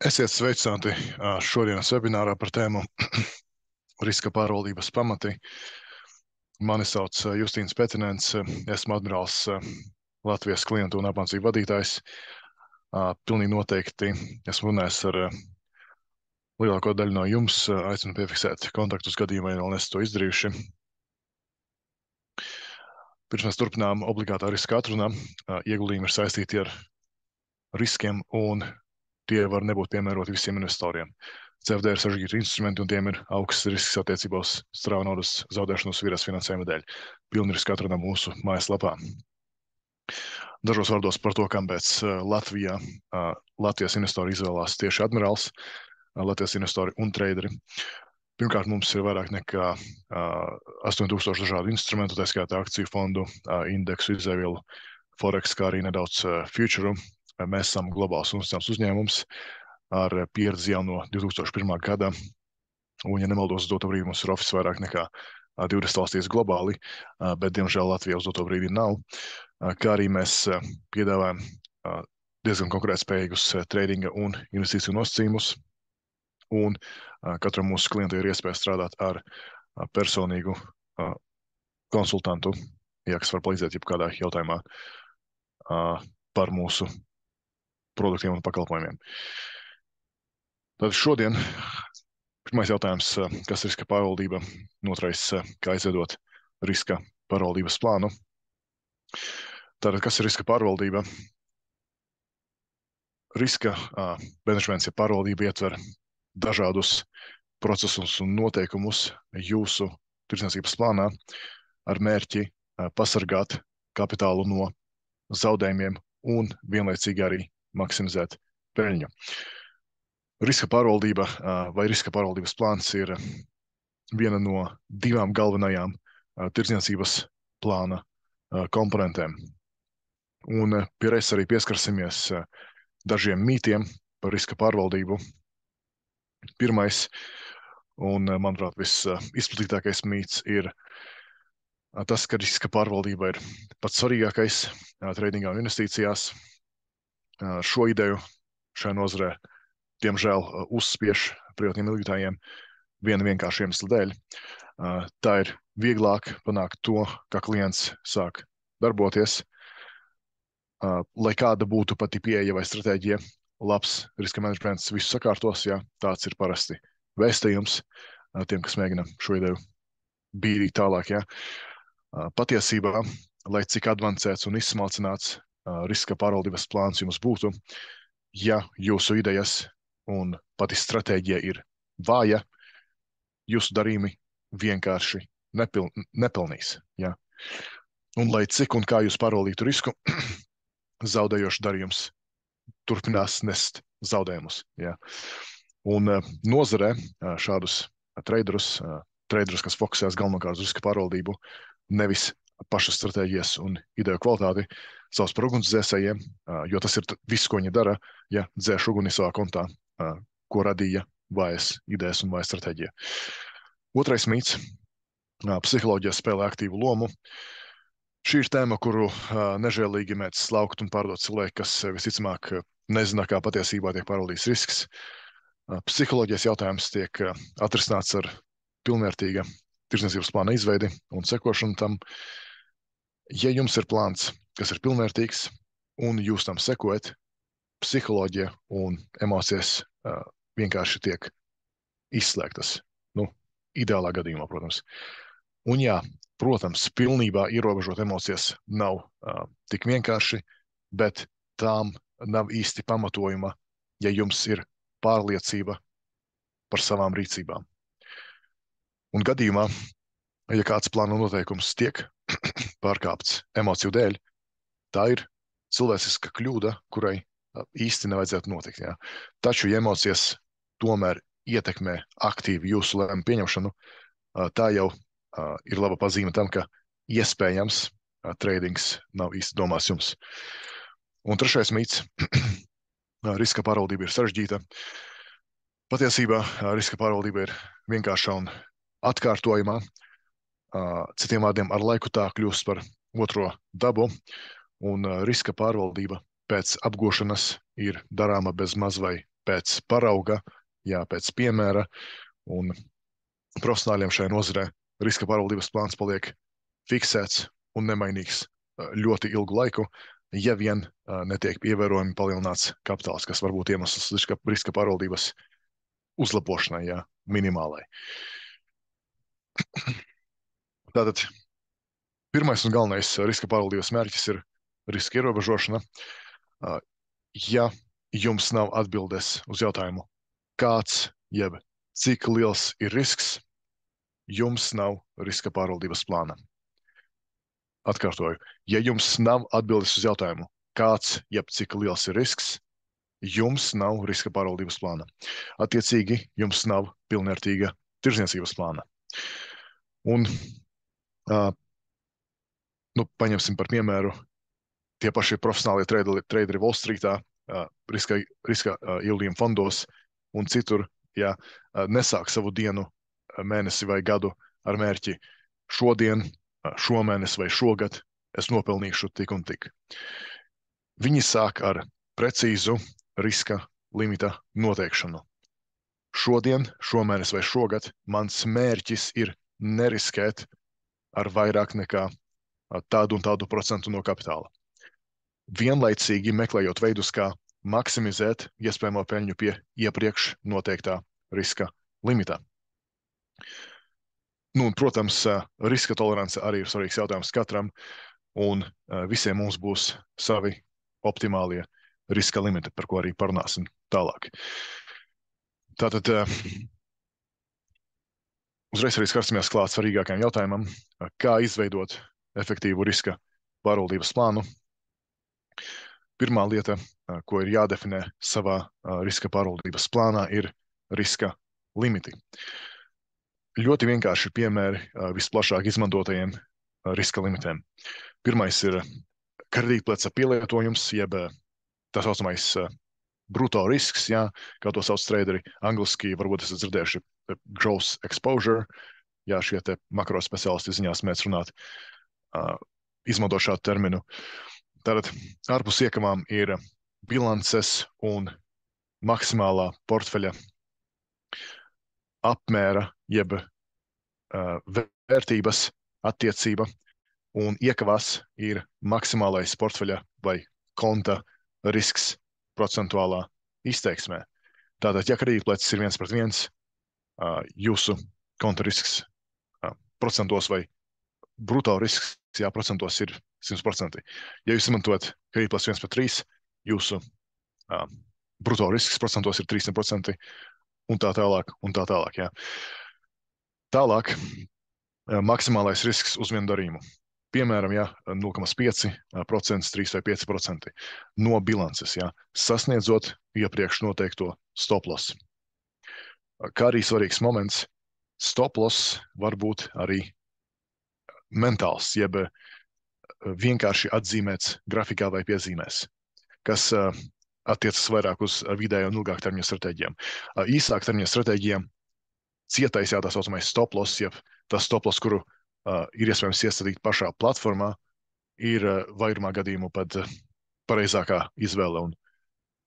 Esiet sveicināti šodienas webinārā par tēmu riska pārvaldības pamati. Mani sauc Justīns Petinēns, esmu admirāls Latvijas klientu un apmācību vadītājs. Pilnīgi noteikti esmu runājis ar lielāko daļu no jums, aicinu piefiksēt kontaktus gadījumā, ja vēl nesat to izdarījuši. Pirms mēs turpinām obligātā riska atrunā, ieguldījumi ir saistīti ar riskiem un tie var nebūt piemēroti visiem investoriem. CFD ir sarežģīti instrumenti un tiem ir augsts risks attiecībā uz strauju naudas zaudēšanu sviras finansējuma dēļ. Pilni riski atrodam mūsu mājaslapā. Dažos vārdos par to, kāpēc Latvijas investori izvēlās tieši admirāls, Latvijas investori un traderi. Pirmkārt, mums ir vairāk nekā 8000 dažādu instrumentu, tā skaitā akciju fondu, indeksu, izēvielu, forex, kā arī nedaudz future. Mēs esam globāls un uzņēmums ar pieredzi jau no 2001. gada, un, ja nemaldos, uz doto brīdi mums ir office vairāk nekā 20 valstīs globāli, bet, diemžēl, Latvijā uz doto brīdi nav, kā arī mēs piedāvājam diezgan konkurētspējīgus tradinga un investīciju nosacījumus, un katram mūsu klientam ir iespēja strādāt ar personīgu konsultantu, kas var palīdzēt jebkādā jautājumā par mūsu produktiem un pakalpojumiem. Tad šodien pirmais jautājums, kas ir riska pārvaldība, un otrais, kā izveidot riska pārvaldības plānu. Tātad, kas ir riska pārvaldība? Riska menedžments, ja pārvaldība ietver dažādus procesus un noteikumus jūsu tirdzniecības plānā ar mērķi pasargāt kapitālu no zaudējumiem un vienlaicīgi arī maksimizēt peļņu. Riska pārvaldība vai riska pārvaldības plāns ir viena no divām galvenajām tirdzniecības plāna komponentēm. Un pierreiz arī pieskarsimies dažiem mītiem par riska pārvaldību. Pirmais, un, manuprāt, visizplatītākais mīts ir tas, ka riska pārvaldība ir pats svarīgākais tradingā un investīcijās. Šo ideju šajā nozarē, diemžēl, uzspiež privātiem ilgtājiem viena vienkārša iemesla dēļ. Tā ir vieglāk panākt to, ka klients sāk darboties, lai kāda būtu pati pieeja vai stratēģija. Labs riska menedžments visu sakārtos, ja tāds ir parasti vēstījums tiem, kas mēģina šo ideju bīdīt tālāk. Ja. Patiesībā, lai cik advancēts un izsmalcināts riska pārvaldības plāns jums būtu, ja jūsu idejas un pati stratēģija ir vāja, jūsu darījumi vienkārši nepelnīs. Ja. Un lai cik un kā jūs pārvaldītu risku, zaudējošs darījums turpinās nest zaudējumus. Ja. Un nozarē šādus traderus, kas fokusēs galvenokārt uz riska pārvaldību, nevis pašas stratēģijas un ideju kvalitāti, savus par ugunsdzēsējiem, jo tas ir viss, ko viņi dara, ja dzēš uguni savā kontā, ko radīja vājas idejas un vāja stratēģija. Otrais mīts - psiholoģija spēlē aktīvu lomu. Šī ir tēma, kuru nežēlīgi mēdz slaukt un pārdot cilvēki, kas visticamāk nezina, kā patiesībā tiek pārvaldīts risks. Psiholoģijas jautājums tiek atrisināts ar pilnvērtīga tirdzniecības plāna izveidi un sekošanu tam. Ja jums ir plāns, kas ir pilnvērtīgs, un jūs tam sekojat, psiholoģija un emocijas vienkārši tiek izslēgtas. Ideālā gadījumā, protams. Un jā, protams, pilnībā ierobežot emocijas nav tik vienkārši, bet tām nav īsti pamatojuma, ja jums ir pārliecība par savām rīcībām. Un gadījumā, ja kāds plāna noteikums tiek pārkāpts emociju dēļ, tā ir cilvēciska kļūda, kurai īsti nevajadzētu notikt. Jā. Taču, ja emocijas tomēr ietekmē aktīvi jūsu lēmumu pieņemšanu, tā jau ir laba pazīme tam, ka iespējams tradings nav īsti domās jums. Un trešais mīts - riska pārvaldība ir sarežģīta. Patiesībā riska pārvaldība ir vienkārša un atkārtojamā. Citiem vārdiem, ar laiku tā kļūst par otro dabu, un riska pārvaldība pēc apgūšanas ir darāma bez maz vai pēc parauga, jā, pēc piemēra, un profesionāļiem šajā nozarē riska pārvaldības plāns paliek fiksēts un nemainīgs ļoti ilgu laiku, ja vien netiek ievērojami palielināts kapitāls, kas var būt iemesls riska pārvaldības uzlabošanai, jā, minimālai. Tātad pirmais un galvenais riska pārvaldības mērķis ir riska ierobežošana. Ja jums nav atbildes uz jautājumu, kāds jeb cik liels ir risks, jums nav riska pārvaldības plāna. Atkārtoju, ja jums nav atbildes uz jautājumu, kāds jeb cik liels ir risks, jums nav riska pārvaldības plāna. Attiecīgi, jums nav pilnvērtīga tirdzniecības plāna. Un, paņemsim par piemēru, tie paši profesionālie traderi Wall Streetā, riska ieguldījuma fondos un citur, ja nesāk savu dienu, mēnesi vai gadu ar mērķi šodien, šomēnes vai šogad es nopelnīšu tik un tik. Viņi sāk ar precīzu riska limita noteikšanu. Šodien, šomēnes vai šogad mans mērķis ir neriskēt ar vairāk nekā tādu un tādu procentu no kapitāla. Vienlaicīgi meklējot veidus, kā maksimizēt iespējamo peļņu pie iepriekš noteiktā riska limitā. Un, protams, riska tolerance arī ir svarīgs jautājums katram, un visiem mums būs savi optimālie riska limiti, par ko arī parunāsim tālāk. Tātad uzreiz arī skarsimies klāt svarīgākajam jautājumam, kā izveidot efektīvu riska pārvaldības plānu. Pirmā lieta, ko ir jādefinē savā riska pārvaldības plānā, ir riska limiti. Ļoti vienkārši piemēri visplašāk izmantotajiem riska limitiem. Pirmais ir kredītpleca pielietojums, jeb tā saucamais bruto risks, jā, kā to sauc traderi angliski, varbūt esat dzirdējuši gross exposure, jā, šie te makro speciālisti ziņās mēs runāt, izmanto šādu terminu. Tātad ārpus iekavām ir bilances un maksimālā portfeļa apmēra, jeb vērtības attiecība, un iekavās ir maksimālais portfeļa vai konta risks procentuālā izteiksmē. Tātad, ja kredītplecis ir 1:1, jūsu konta risks procentos vai bruto risks, jā, procentos ir 100%. Ja jūs izmantojat kredītpleci 1:3, jūsu bruto risks procentos ir 300%, un tā tālāk, jā. Tālāk, maksimālais risks uz vienu darījumu. Piemēram, jā, 0,5%, 3 vai 5% no bilances, jā, sasniedzot iepriekš noteikto stop loss. Kā arī svarīgs moments, stop loss var būt arī mentāls, jeb vienkārši atzīmēts grafikā vai piezīmēs, kas attiecas vairāk uz vidējo un ilgāk termiņa stratēģijām. Īsāk termiņa stratēģijām cietais, jā, tā saucamais stop loss, jeb tas stop loss, kuru ir iespējams iestatīt pašā platformā, ir vairumā gadījumu pat pareizākā izvēle un,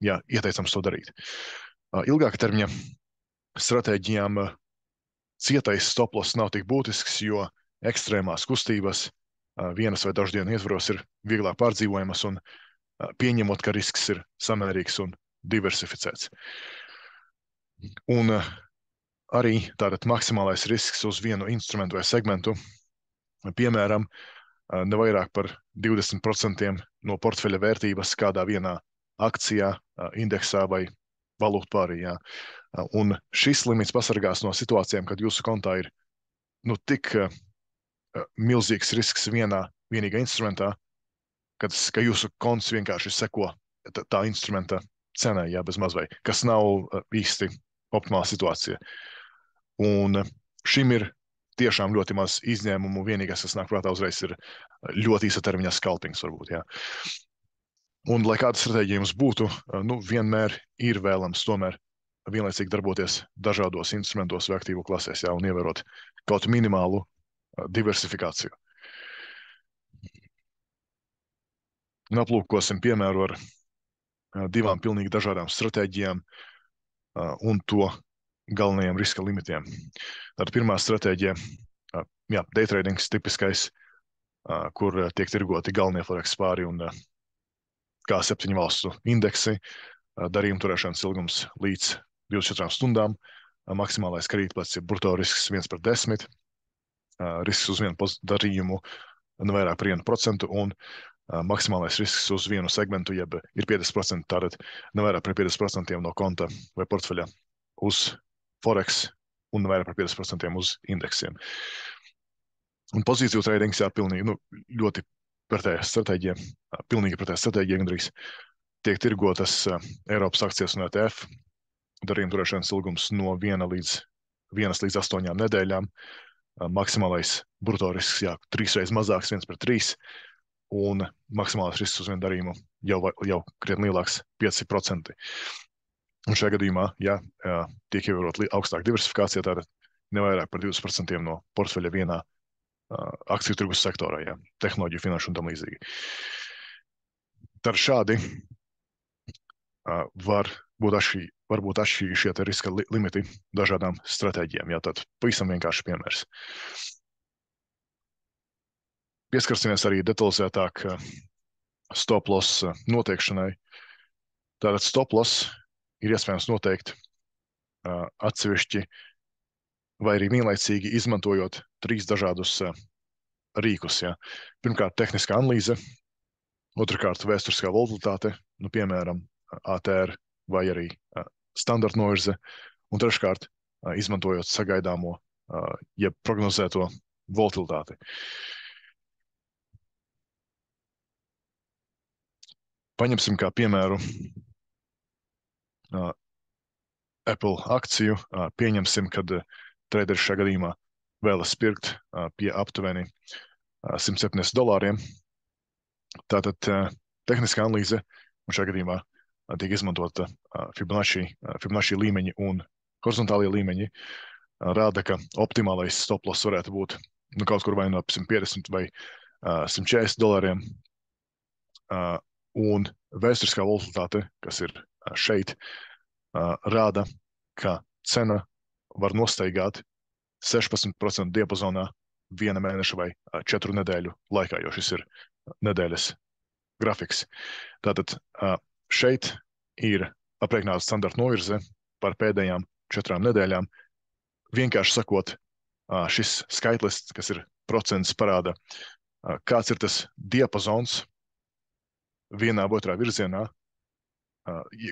jā, ieteicams to darīt. Ilgāka termiņa stratēģijām cietais stop loss nav tik būtisks, jo ekstrēmās kustības vienas vai dažu dienu ietvaros ir vieglāk pārdzīvojamas un pieņemot, ka risks ir samērīgs un diversificēts. Un arī tātad maksimālais risks uz vienu instrumentu vai segmentu, piemēram, ne vairāk par 20% no portfeļa vērtības kādā vienā akcijā, indeksā vai valūtu pārī, jā. Un šis limits pasargās no situācijām, kad jūsu kontā ir tik milzīgs risks vienīgā instrumentā, ka jūsu konts vienkārši seko tā instrumenta cenai, jā, bez maz vai, kas nav īsti optimāla situācija. Un šim ir tiešām ļoti maz izņēmumu. Vienīgais, kas nāk prātā uzreiz, ir ļoti īsa termiņa skalpings varbūt, jā. Un, lai kāda stratēģija jums būtu, vienmēr ir vēlams tomēr vienlaicīgi darboties dažādos instrumentos vai aktīvu klasēs, jā, un ievērot kaut minimālu diversifikāciju. Un aplūkosim piemēru ar divām pilnīgi dažādām stratēģijām. un to galvenajiem riska limitiem. Tātad pirmā stratēģija, day tradings tipiskais, kur tiek tirgoti galvenie forex pāri un K7 valstu indeksi, darījuma turēšanas ilgums līdz 24 stundām, maksimālais krītplats ir bruto risks 1/10, risks uz vienu darījumu nevairāk par 1%, un maksimālais risks uz vienu segmentu, jeb ir 50%, tātad nevairāk par 50% no konta vai portfeļa uz forex un nevairāk par 50% uz indeksiem. Un pozīciju tradings, pilnīgi, ļoti pretēja stratēģija, pilnīgi pretēja stratēģija gandrīz. Tiek tirgotas Eiropas akcijas un ETF, darījuma turēšanas ilgums no 1 līdz 8 nedēļām, maksimālais bruto risks, 3 reizes mazāks, 1/3, un maksimālais risks uz vienu darījumu jau krietni lielāks, 5%. Un šajā gadījumā, tiek ievērot augstāka diversifikācija, tātad nevairāk par 20% no portfeļa vienā akciju tirgus sektorā, tehnoloģiju, finanšu un tam līdzīgi. Tad šādi var būt atšķirīgi šie riska limiti dažādām stratēģijām. Tad pavisam vienkārši piemērs. Pieskarsimies arī detalizētāk stop loss noteikšanai. Tātad stop loss ir iespējams noteikt atsevišķi vai arī vienlaicīgi izmantojot 3 dažādus rīkus. Pirmkārt, tehniskā analīze, otrkārt, vēsturiskā volatilitāte, piemēram, ATR vai arī standarta novirze, un treškārt, izmantojot sagaidāmo, jeb prognozēto volatilitāti. Paņemsim kā piemēru Apple akciju. Pieņemsim, kad traderi šajā gadījumā vēlas pirkt pie aptuveni $170. Tātad tehniskā analīze, un šajā gadījumā tiek izmantota Fibonacci līmeņi un horizontālie līmeņi, rāda, ka optimālais stop loss varētu būt kaut kur vai no $150 vai $140. Un vēsturiskā volatilitāte, kas ir šeit, rāda, ka cena var nostaigāt 16% diapazonā 1 mēneša vai 4 nedēļu laikā, jo šis ir nedēļas grafiks. Tātad šeit ir aprēķināta standarta novirze par pēdējām 4 nedēļām. Vienkārši sakot, šis skaitlis, kas ir procents, parāda, kāds ir tas diapazons vienā vai otrā virzienā,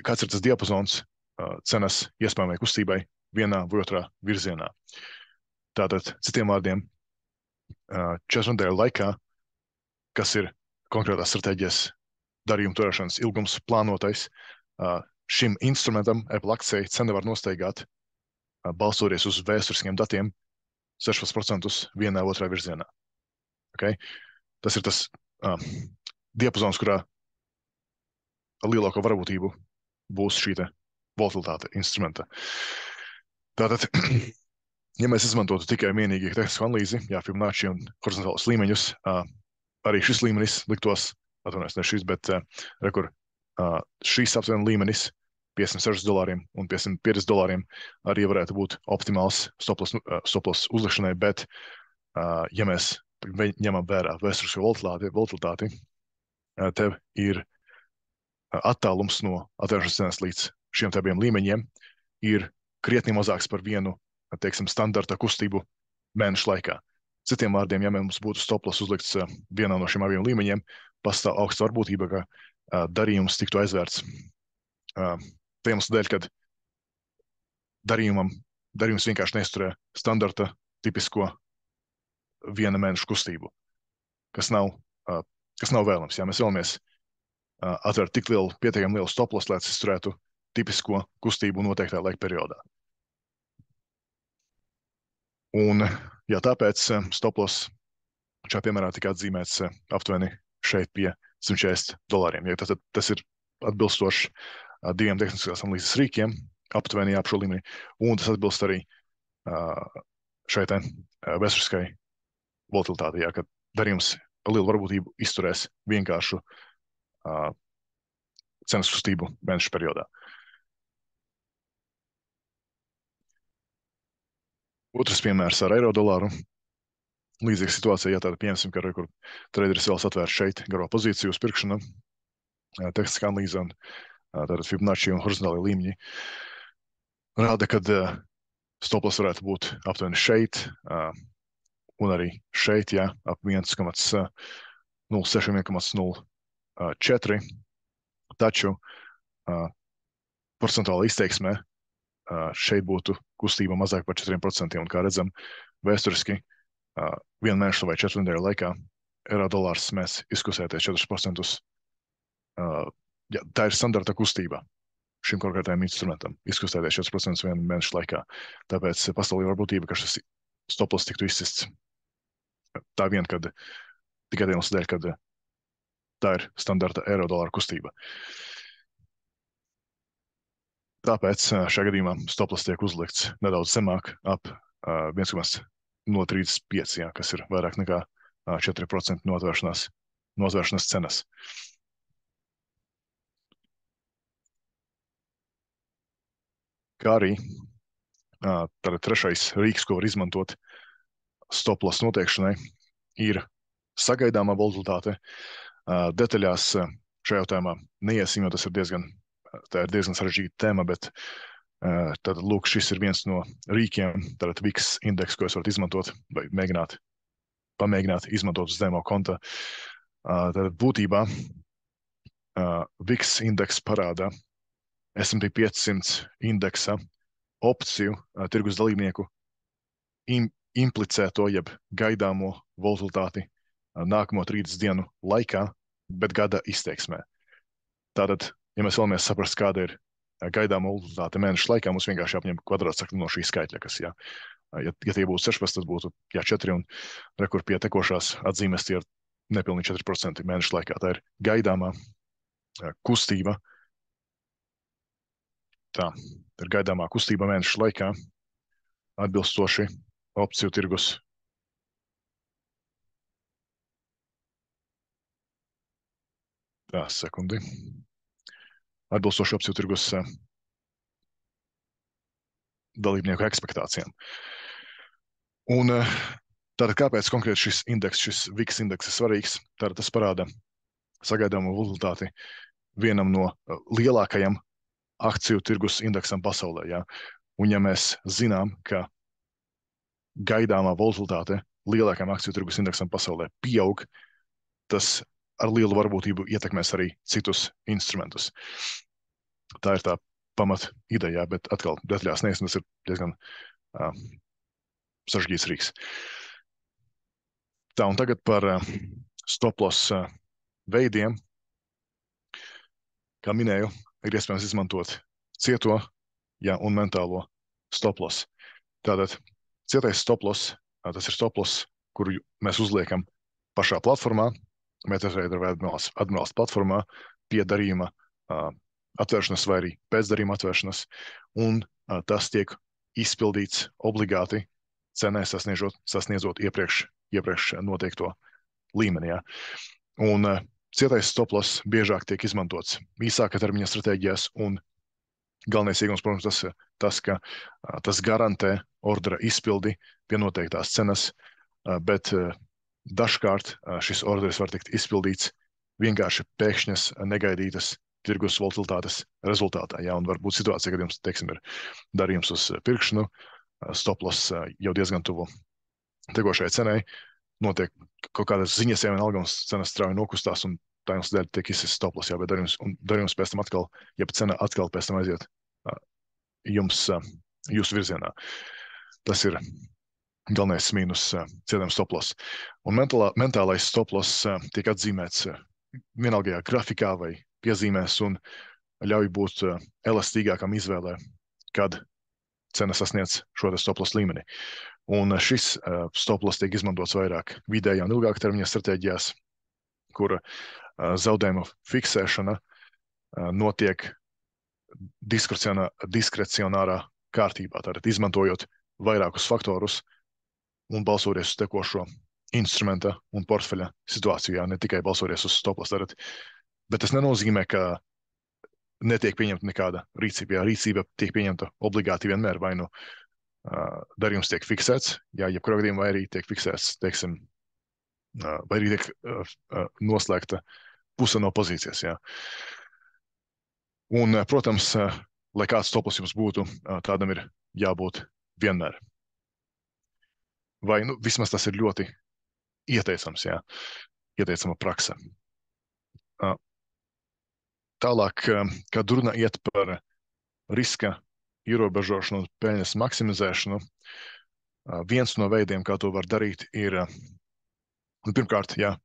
kāds ir tas diapazons cenas iespējamai kustībai vienā vai otrā virzienā. Tātad, citiem vārdiem, 4 nedēļu laikā, kas ir konkrētās stratēģijas darījuma turēšanas ilgums plānotais, šim instrumentam, Apple akcijai, cena var nostaigāt, balstoties uz vēsturiskiem datiem, 16% vienā vai otrā virzienā. Okay? Tas ir tas diapazons, kurā lielāko varbūtību būs šī volatilitāte instrumenta. Tātad, ja mēs izmantotu tikai vienīgi tehnisko analīzi, Fibonacci un horizontālos līmeņus, arī šis līmenis liktos, atvainojos, ne šis, bet šīs aptuveni līmenis $506 un $550 arī varētu būt optimāls stop loss uzlikšanai, bet, ja mēs ņemam vērā vēsturisko volatilitāti, tev ir attālums no atvēršanas cenas līdz šiem abiem līmeņiem ir krietni mazāks par vienu, teiksim, standarta kustību mēnešu laikā. Citiem vārdiem, ja mums būtu stop loss uzlikts vienā no šiem abiem līmeņiem, pastāv augsta varbūtība, ka darījums tiktu aizvērts. Iemesls dēļ, kad darījums vienkārši neizturē standarta tipisko viena mēneša kustību, kas nav vēlams. Mēs vēlamies atvērt tik pietiekami lielu stop loss, lai tas izturētu tipisko kustību noteiktā laika periodā. Un, tāpēc stop loss šajā piemērā tika atzīmēts aptuveni šeit pie $140. Tas ir atbilstoši 2 tehniskās analīzes rīkiem, aptuveni ap šo līmeni, un tas atbilst arī šai vēsturiskai volatilitātei, ka darījums lielu varbūtību izturēs vienkāršu cenas kustību mēnešu periodā. Otrs piemērs ar eiro dolāru. Līdzīga situācija, ja tāda pieņemsim, ka kur traderis vēlas atvērt šeit garo pozīciju uz pirkšanu, tehniskā analīze un tātad Fibonacci un horizontālie līmeņi rāda, kad stoplas varētu būt aptuveni šeit un arī šeit, ja, ap 1,06, 1,04, taču procentuāla izteiksmē šeit būtu kustība mazāk par 4%, un kā redzam, vēsturiski vienu mēnešu vai 4 nedēļu laikā eiro dolārs mēs izkustēties 4%. Ja, tā ir standarta kustība šim konkrētajam instrumentam, izkustēties 4% vienu mēnešu laikā. Tāpēc pastāv liela varbūtība, ka šis stoploss tiktu izsists. Tā vien, kad tikai dienas dēļ, kad tā ir standarta eiro dolāra kustība. Tāpēc šajā gadījumā stoploss tiek uzlikts nedaudz zemāk, ap 1,035, jā, kas ir vairāk nekā 4% no atvēršanas cenas. Kā arī tātad trešais rīks, ko var izmantot stoploss noteikšanai, ir sagaidāmā volatilitāte. Detaļās šajā jautājumā neiesim, jo tas ir diezgan sarežģīta tēma, bet tātad, lūk, šis ir viens no rīkiem, tātad VIX indeks, ko es varu izmantot vai pamēģināt izmantot uz zemo konta. Tātad būtībā VIX indeks parāda S&P 500 indeksa opciju tirgus dalībnieku implicēto jeb gaidāmo volatilitāti nākamo 30 dienu laikā, bet gada izteiksmē. Tātad, ja mēs vēlamies saprast, kāda ir gaidāma volatilitāte mēnešu laikā, mums vienkārši jāapņem kvadrātsakli no šī skaitļa, kas, ja tie būtu 16, tad būtu 4, un rekur pie tekošās atzīmes tie ir nepilnīgi 4% mēnešu laikā. Tā ir gaidāmā kustība. Tā ir gaidāmā kustība mēnešu laikā atbilstoši opciju tirgus sekundi. Atbilstoši opciju tirgus dalībnieku ekspektācijām. Un tātad kāpēc konkrēti šis indeks, šis VIX indeks ir svarīgs? Tātad tas parāda sagaidāmo volatilitāti vienam no lielākajiem akciju tirgus indeksam pasaulē. Ja? Un ja mēs zinām, ka gaidāmā volatilitāte lielākajam akciju tirgus indeksam pasaulē pieaug, tas ar lielu varbūtību ietekmēs arī citus instrumentus. Tā ir tā pamat ideja, bet atkal detaļās neesam, tas ir diezgan sarežģīts rīks. Tā, un tagad par stoploss veidiem. Kā minēju, ir iespējams izmantot cieto, ja, un mentālo stoploss. Tātad cietais stoploss, tas ir stoploss, kuru mēs uzliekam pašā platformā, MetaTrader vai Admirals platformā, pie darījuma atvēršanas vai arī pēc darījuma atvēršanas, un tas tiek izpildīts obligāti cenai sasniedzot iepriekš noteikto līmenī. Ja. Un cietais stoploss biežāk tiek izmantots īsāka termiņa stratēģijās, un galvenais iegūms, protams, tas, ka tas garantē ordera izpildi pie noteiktās cenas, bet dažkārt šis orderis var tikt izpildīts vienkārši pēkšņas negaidītas tirgus volatilitātes rezultātā. Ja, un var būt situācija, kad jums, teiksim, ir darījums uz pirkšanu, stoploss jau diezgan tuvu tekošai cenai, notiek kaut kādas ziņas, ja vienalga, un cenas strauji nokustās, un tā jums dēļ tiek izsists stoploss, ja, bet darījums pēc tam atkal, ja cena atkal pēc tam aiziet jums, jūsu virzienā. Tas ir galvenais mīnus cietam stoploss. Un mentālais stoploss tiek atzīmēts vienalgajā grafikā vai piezīmēs un ļauj būt elastīgākam izvēlē, kad cena sasniedz šo stoploss līmeni. Un šis stoploss tiek izmantots vairāk vidējā un ilgāka termiņa stratēģijās, kur zaudējumu fiksēšana notiek diskrecionārā kārtībā, tātad izmantojot vairākus faktorus un balsoties uz tekošo instrumenta un portfeļa situāciju, ne tikai balsoties uz stoploss. Bet tas nenozīmē, ka netiek pieņemta nekāda rīcība. Rīcība tiek pieņemta obligāti vienmēr, vai nu darījums tiek fiksēts, jā, jebkurā gadījumā vai arī tiek fiksēts, teiksim, vai arī tiek noslēgta puse no pozīcijas, jā. Un, protams, lai kāds stoploss jums būtu, tādam ir jābūt vienmēr. Vai, nu, vismaz tas ir ļoti ieteicams, jā, ieteicama praksa. Tālāk, kad runa iet par riska ierobežošanu un peļņas maksimizēšanu, viens no veidiem, kā to var darīt, ir, pirmkārt, ja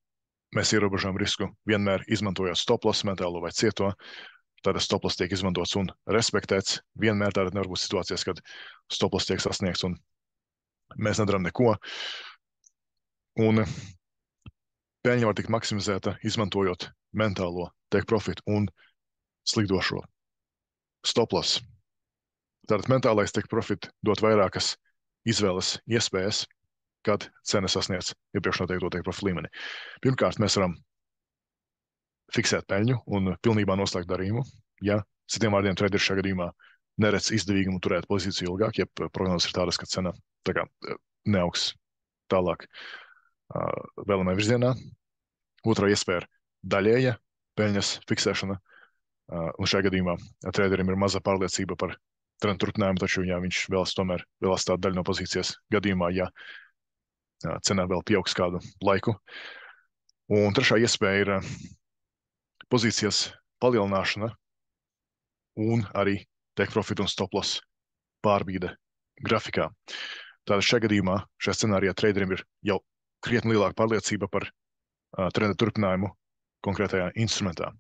mēs ierobežojam risku vienmēr izmantojot stoploss, metālo vai cieto, tad stoploss tiek izmantots un respektēts. Vienmēr tāda nevar būt situācijas, kad stoploss tiek sasniegts un mēs nedaram neko. Un peļņa var tikt maksimizēta, izmantojot mentālo take profit un slikdošo stoploss. Tātad mentālais take profit dot vairākas izvēles iespējas, kad cena sasniedz iepriekš noteikto take profit līmeni. Pirmkārt, mēs varam fiksēt peļņu un pilnībā noslēgt darījumu. Ja citiem vārdiem traderi šajā gadījumā neredz izdevīgumu turēt pozīciju ilgāk, ja prognozes ir tādas, ka cena tā kā neaugs tālāk vēlamajā virzienā. Otrā iespēja ir daļēja peļņas fiksēšana. Un šajā gadījumā traderim ir maza pārliecība par trendu turpinājumu, taču ja viņš vēlas tādu daļu no pozīcijas gadījumā, ja cena vēl pieaugs kādu laiku. Un trešā iespēja ir pozīcijas palielināšana un arī take profit un stop loss pārbīde grafikā. Tātad šajā gadījumā, šajā scenārijā traderim ir jau krietni lielāka pārliecība par trenda turpinājumu konkrētajā instrumentā.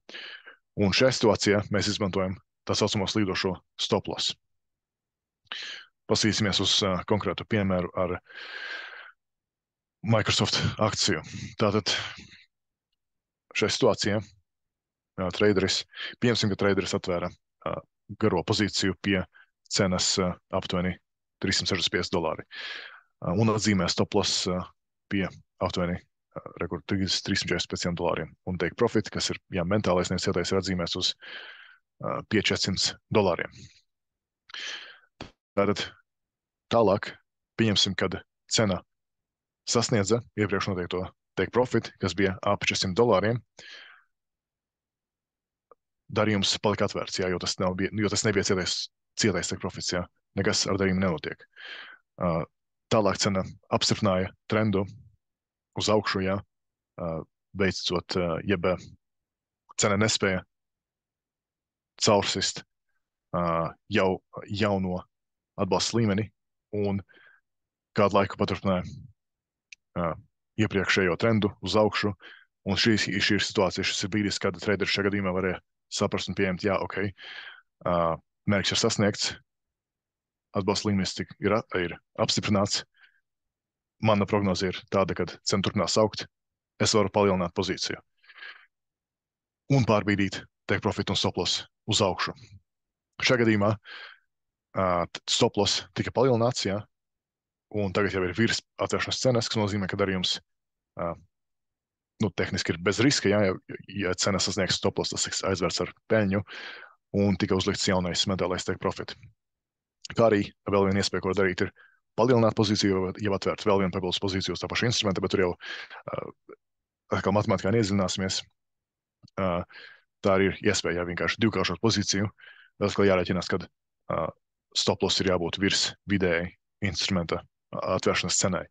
Un šajā situācijā mēs izmantojam tā saucamo slīdošo stop loss. Pasīsimies uz konkrētu piemēru ar Microsoft akciju. Tātad šajā situācijā pieņemsim, ka traderis atvēra garo pozīciju pie cenas aptuveni $365 un atzīmē stop loss pie aptuveni $345 un take profit, kas ir, jā, mentālais nevis cietais, ir atzīmēts uz pie $400. Tātad tālāk pieņemsim, kad cena sasniedza iepriekš noteikto take profit, kas bija ap $400. Darījums palika atvērts, jā, jo tas nebija cietais take profits, jā. Nekas ar darījumu nenotiek. Tālāk cena apstiprināja trendu uz augšu, jā, beidzot, jeb cena nespēja caursist jauno atbalsta līmeni un kādu laiku paturpināja iepriekšējo trendu uz augšu. Un šī ir situācija, šis ir brīdis, kad traderis šajā gadījumā varēja saprast un pieņemt, jā, ok, mērķis ir sasniegts, atbalsta līmenis ir apstiprināts. Mana prognoze ir tāda, ka cena turpinās augt, es varu palielināt pozīciju un pārbīdīt take profit un stop loss uz augšu. Šajā gadījumā stop loss tika palielināts, jā, un tagad jau ir virs atvēršanas cenas, kas nozīmē, ka darījums tehniski ir bez riska, jā, ja cena sasniegs stop loss, tas tiks aizvērts ar peļņu un tika uzlikts jaunais metālais take profit. Kā arī vēl viena iespēja, ko darīt, ir palielināt pozīciju, jau atvērt vēl vienu papildus pozīciju uz tā paša instrumenta, bet tur jau kā matemātikā neiedzināsimies. Tā arī ir iespēja vienkārši divkāršot pozīciju, bet atkal jārēķinās, kad stop loss ir jābūt virs vidēji instrumenta atvēršanas cenai.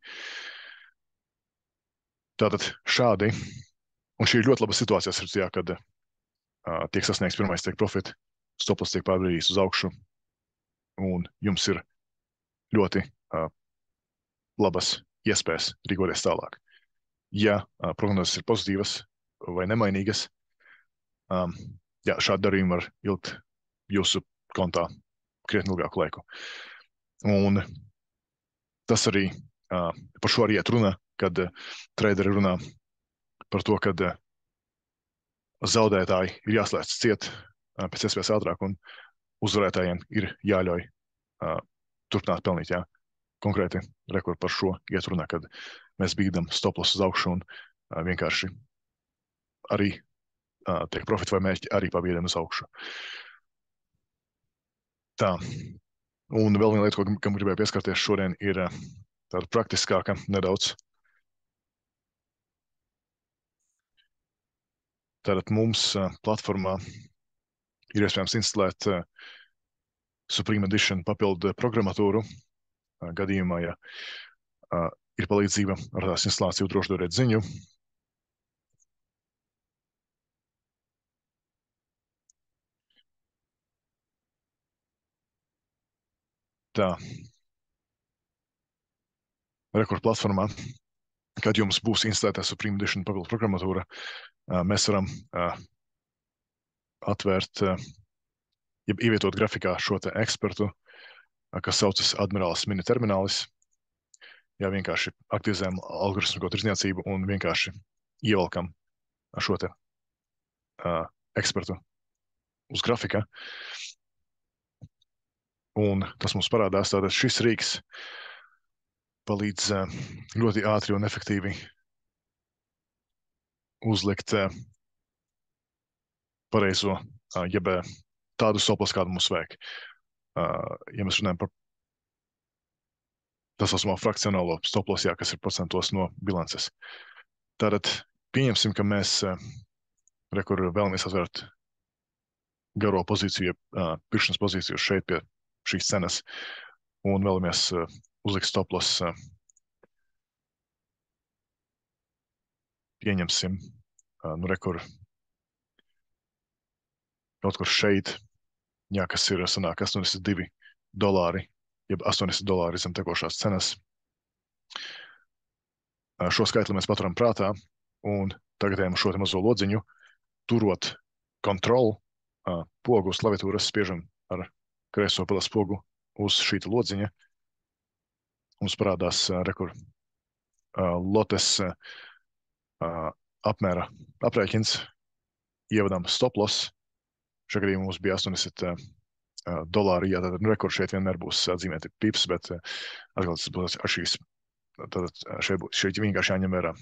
Tātad šādi, un šī ir ļoti laba situācija, kad tiek sasniegts pirmais take profit, stop loss tiek pārbīdīts uz augšu, un jums ir ļoti labas iespējas rīkoties tālāk. Ja prognozes ir pozitīvas vai nemainīgas, šādi darījumi var ilgt jūsu kontā krietni ilgāku laiku. Un tas arī, par šo arī iet runa, kad traderi runā par to, kad zaudētāji ir jāslēdz ciet pēc iespējas ātrāk, un uzvarētājiem ir jāļauj turpināt pelnīt, jā. Konkrēti rekord par šo iet runā, kad mēs bīdam stop loss uz augšu un vienkārši arī take profit vai mērķi arī pabīdam uz augšu. Tā. Un vēl viena lieta, kam gribēju pieskarties šodien, ir tāda praktiskāka nedaudz. Tātad mums platformā ir iespējams instalēt Supreme Edition papildu programmatūru gadījumā, ja ir palīdzība ar tās instalāciju, droši dodiet ziņu. Tā. Rekord platformā, kad jums būs instalētā Supreme Edition papildu programmatūra, mēs varam atvērt, jeb ievietot grafikā šo te ekspertu, kas saucas Admirālis mini terminālis. Jā, vienkārši aktivizējam algoritmisko tirdzniecību un vienkārši ievelkam šo te ekspertu uz grafika. Un tas mums parādās, tātad šis rīks palīdz ļoti ātri un efektīvi uzlikt pareizo, jeb tādu stoploss, kādu mums vajag. Ja mēs runājam par tā saucamo frakcionālo stoploss, jā, kas ir procentos no bilances. Tātad pieņemsim, ka mēs rekur vēlamies atvērt garo pozīciju, pirkšanas pozīciju šeit pie šīs cenas un vēlamies uzlikt stoploss, pieņemsim, rekur kaut kur šeit, jā, kas ir sanāk $82, jeb $80 zem tekošās cenas. Šo skaitli mēs paturam prātā un tagad ejam šo te mazo lodziņu, turot kontrolu pogu uz klaviatūras, spiežam ar kreiso peles pogu uz šī lodziņa. Mums parādās rekur lotes apmēra aprēķins, ievadām stop loss. Šajā gadījumā mums bija $80. Jā, tātad rekur šeit vienmēr būs atzīmēti pips, bet atkal tas būs atšķirīgs. Tātad šeit vienkārši jāņem vērā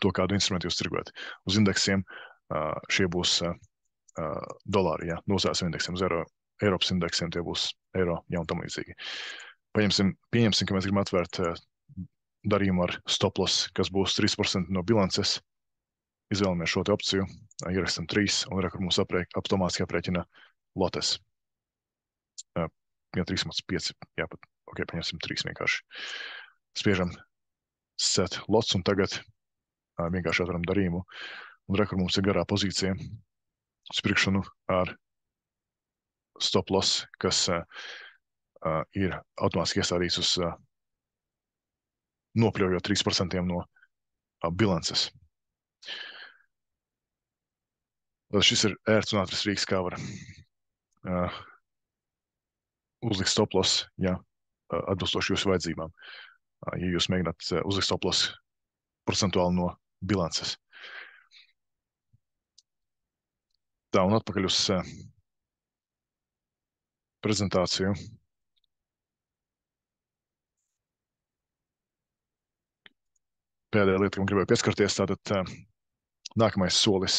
to, kādu instrumentu jūs tirgojat. Uz indeksiem šie būs dolāri, jā, no USAS indeksiem, uz Eiropas indeksiem tie būs eiro, jā, un tam līdzīgi. Pieņemsim, ka mēs gribam atvērt darījumu ar stop loss, kas būs 3% no bilances. Izvēlamies šo te opciju, ierakstam 3, un rekur mums automātiski aprēķina lotes. Jā, 3,5, jā, pat, ok, paņemsim 3 vienkārši. Spiežam set lots, un tagad vienkārši atveram darījumu, un rekur mums ir garā pozīcija uz priekšanu ar stop loss, kas ir automātiski iestādīts uz nopļaujot 3% no bilances. Šis ir ērts un ātrs rīks, kā var uzlikt stop loss, ja atbilstoši jūsu vajadzībām. Ja jūs mēģināt uzlikt stop loss procentuāli no bilances. Tā, un atpakaļ uz prezentāciju. Pēdējā lieta, kam gribēju pieskarties, tātad nākamais solis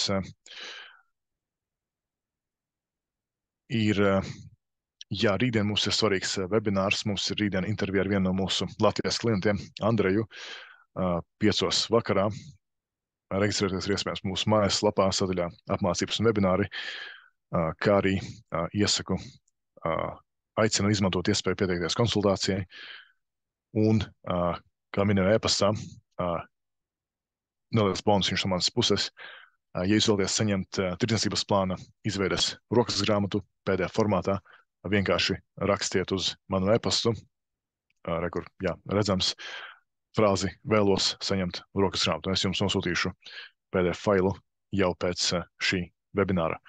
ir, jā, rītdien mums ir svarīgs webinārs, mums ir rītdien intervija ar vienu no mūsu Latvijas klientiem, Andreju, 5 vakarā. Reģistrēties ir iespējams mūsu mājaslapā, sadaļā apmācības un webināri, kā arī iesaku, aicinu izmantot iespēju pieteikties konsultācijai. Un, kā minēju e-pastā, neliels bonus viņš no manas puses. Ja jūs vēlaties saņemt tirdzniecības plāna izveides rokas grāmatu PDF formātā, vienkārši rakstiet uz manu e-pastu, rekur, jā, redzams, frāzi vēlos saņemt rokas grāmatu. Es jums nosūtīšu PDF failu jau pēc šī webināra.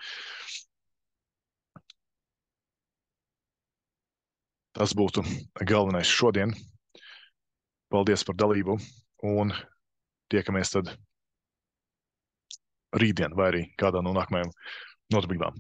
Tas būtu galvenais šodien. Paldies par dalību un tiekamies tad rītdien vai arī kādā no nākamajām notarbībām.